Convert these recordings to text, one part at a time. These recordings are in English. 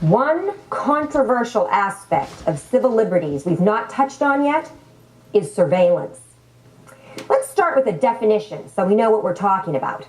One controversial aspect of civil liberties we've not touched on yet is surveillance. Let's start with a definition so we know what we're talking about.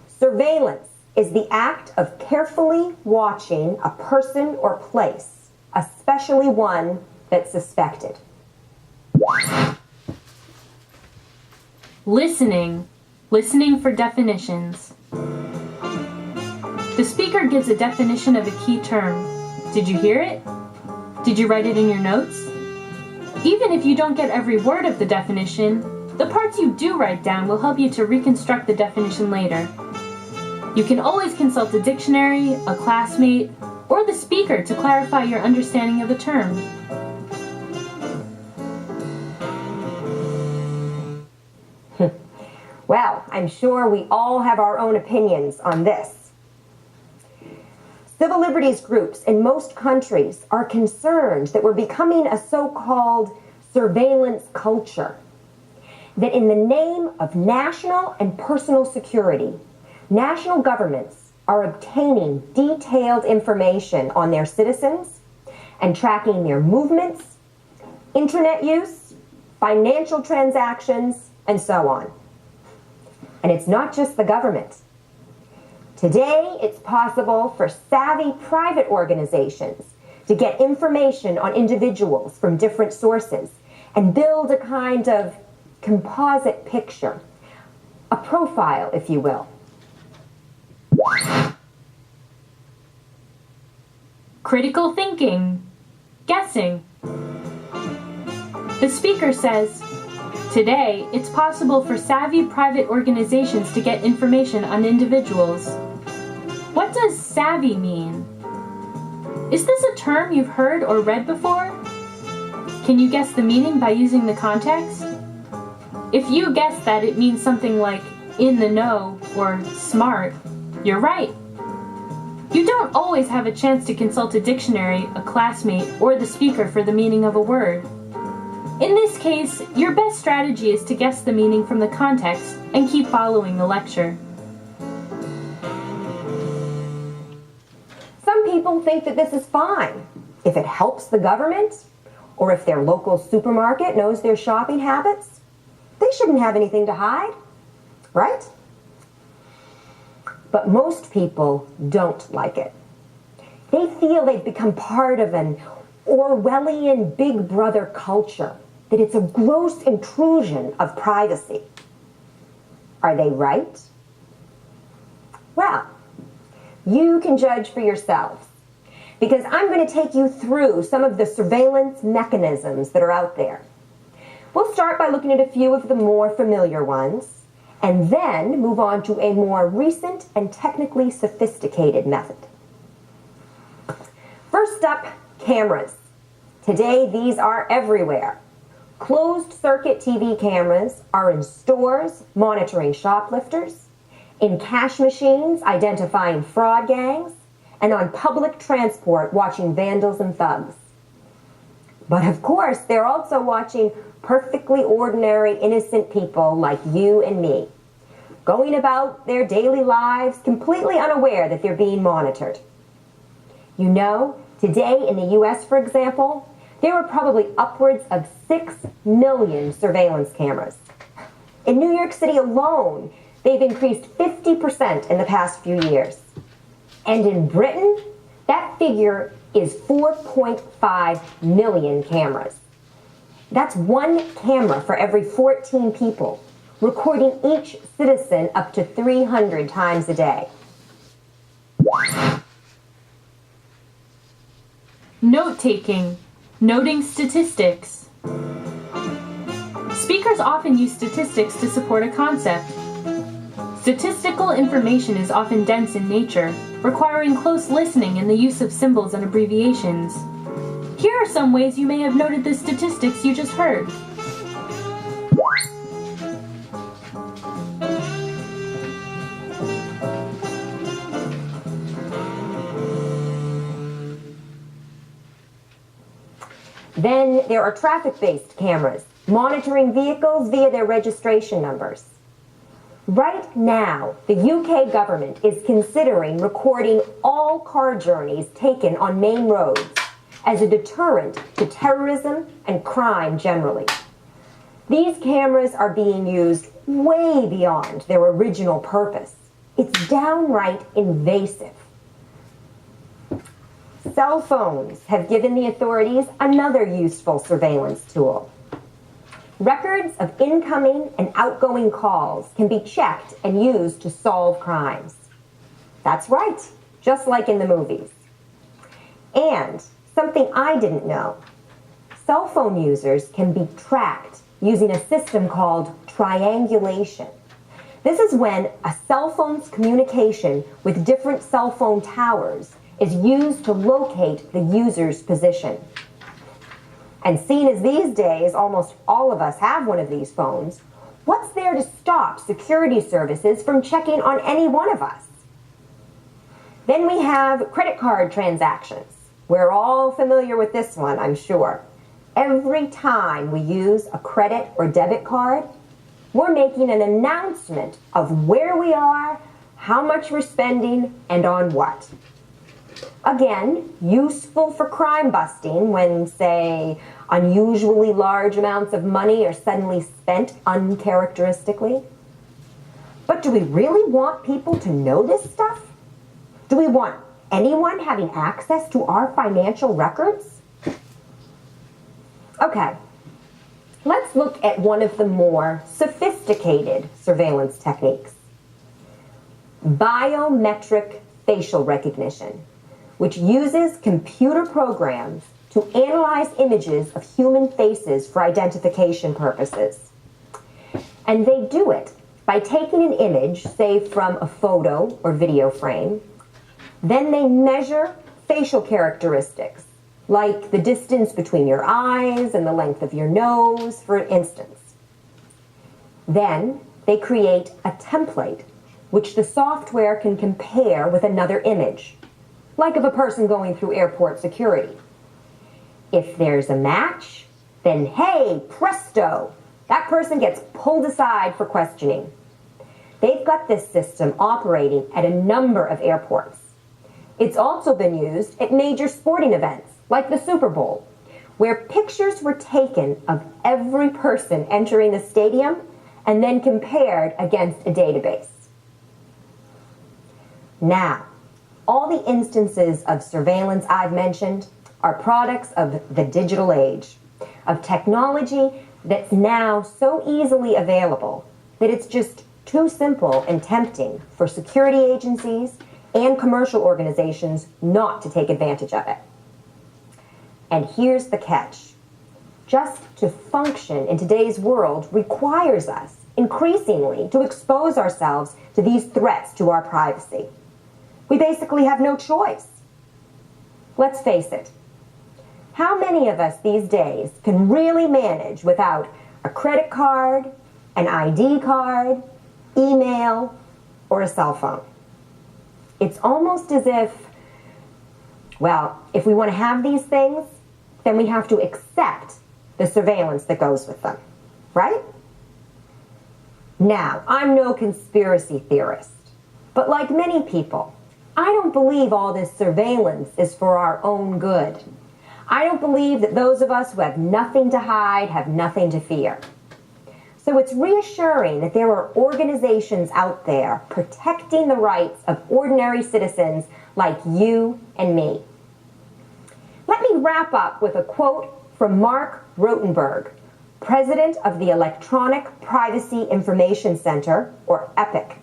Surveillance is the act of carefully watching a person or place, especially one that's suspected. Listening. Listening for definitions. The speaker gives a definition of a key term. Did you hear it? Did you write it in your notes? Even if you don't get every word of the definition, the parts you do write down will help you to reconstruct the definition later. You can always consult a dictionary, a classmate, or the speaker to clarify your understanding of a term. Well, I'm sure we all have our own opinions on this. Civil liberties groups in most countries are concerned that we're becoming a so-called surveillance culture. That in the name of national and personal security, national governments are obtaining detailed information on their citizens and tracking their movements, internet use, financial transactions, and so on. And it's not just the government. Today, it's possible for savvy private organizations to get information on individuals from different sources and build a kind of composite picture, a profile, if you will. Critical thinking. Guessing. The speaker says, today, it's possible for savvy private organizations to get information on individuals. What does savvy mean? Is this a term you've heard or read before? Can you guess the meaning by using the context? If you guess that it means something like in the know or smart, you're right. You don't always have a chance to consult a dictionary, a classmate, or the speaker for the meaning of a word. In this case, your best strategy is to guess the meaning from the context and keep following the lecture. Some people think that this is fine if it helps the government or if their local supermarket knows their shopping habits. They shouldn't have anything to hide, right? But most people don't like it. They feel they've become part of an Orwellian Big Brother culture, that it's a gross intrusion of privacy. Are they right? Well, you can judge for yourselves, because I'm going to take you through some of the surveillance mechanisms that are out there. We'll start by looking at a few of the more familiar ones, and then move on to a more recent and technically sophisticated method. First up, cameras. Today, these are everywhere. Closed-circuit TV cameras are in stores monitoring shoplifters, in cash machines identifying fraud gangs, and on public transport watching vandals and thugs. But of course, they're also watching perfectly ordinary, innocent people like you and me, going about their daily lives completely unaware that they're being monitored. You know, today in the US, for example, there are probably upwards of 6 million surveillance cameras. In New York City alone, they've increased 50% in the past few years. And in Britain, that figure is 4.5 million cameras. That's one camera for every 14 people, recording each citizen up to 300 times a day. Note-taking. Noting statistics. Speakers often use statistics to support a concept. Statistical information is often dense in nature, requiring close listening and the use of symbols and abbreviations. Here are some ways you may have noted the statistics you just heard. Then there are traffic-based cameras, monitoring vehicles via their registration numbers. Right now, the UK government is considering recording all car journeys taken on main roads as a deterrent to terrorism and crime generally. These cameras are being used way beyond their original purpose. It's downright invasive. Cell phones have given the authorities another useful surveillance tool. Records of incoming and outgoing calls can be checked and used to solve crimes. That's right, just like in the movies. And something I didn't know, cell phone users can be tracked using a system called triangulation. This is when a cell phone's communication with different cell phone towers is used to locate the user's position. And seeing as these days almost all of us have one of these phones, what's there to stop security services from checking on any one of us? Then we have credit card transactions. We're all familiar with this one, I'm sure. Every time we use a credit or debit card, we're making an announcement of where we are, how much we're spending, and on what. Again, useful for crime busting when, say, unusually large amounts of money are suddenly spent uncharacteristically. But do we really want people to know this stuff? Do we want anyone having access to our financial records? Okay, let's look at one of the more sophisticated surveillance techniques. Biometric facial recognition, which uses computer programs to analyze images of human faces for identification purposes. And they do it by taking an image, say from a photo or video frame, then they measure facial characteristics, like the distance between your eyes and the length of your nose, for instance. Then they create a template, which the software can compare with another image, like of a person going through airport security. If there's a match, then hey, presto, that person gets pulled aside for questioning. They've got this system operating at a number of airports. It's also been used at major sporting events, like the Super Bowl, where pictures were taken of every person entering the stadium and then compared against a database. Now, all the instances of surveillance I've mentioned are products of the digital age, of technology that's now so easily available that it's just too simple and tempting for security agencies and commercial organizations not to take advantage of it. And here's the catch. Just to function in today's world requires us, increasingly, to expose ourselves to these threats to our privacy. We basically have no choice. Let's face it. How many of us these days can really manage without a credit card, an ID card, email, or a cell phone? It's almost as if, well, if we want to have these things, then we have to accept the surveillance that goes with them, right? Now, I'm no conspiracy theorist, but like many people, I don't believe all this surveillance is for our own good. I don't believe that those of us who have nothing to hide have nothing to fear. So it's reassuring that there are organizations out there protecting the rights of ordinary citizens like you and me. Let me wrap up with a quote from Mark Rotenberg, president of the Electronic Privacy Information Center, or EPIC,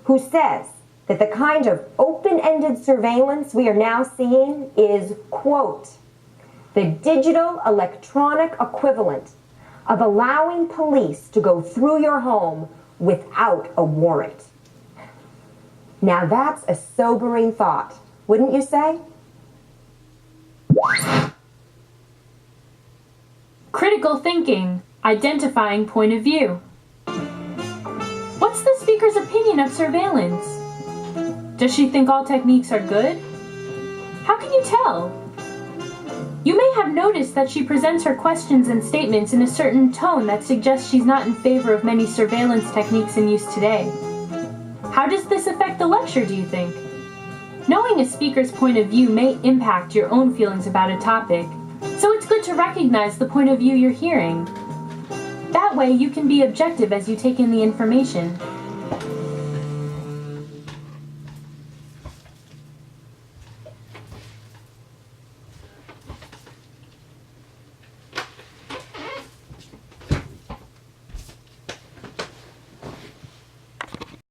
who says that the kind of open-ended surveillance we are now seeing is, quote, the digital electronic equivalent of allowing police to go through your home without a warrant. Now that's a sobering thought, wouldn't you say? Critical thinking, identifying point of view. What's the speaker's opinion of surveillance? Does she think all techniques are good? How can you tell? You may have noticed that she presents her questions and statements in a certain tone that suggests she's not in favor of many surveillance techniques in use today. How does this affect the lecture, do you think? Knowing a speaker's point of view may impact your own feelings about a topic, so it's good to recognize the point of view you're hearing. That way, you can be objective as you take in the information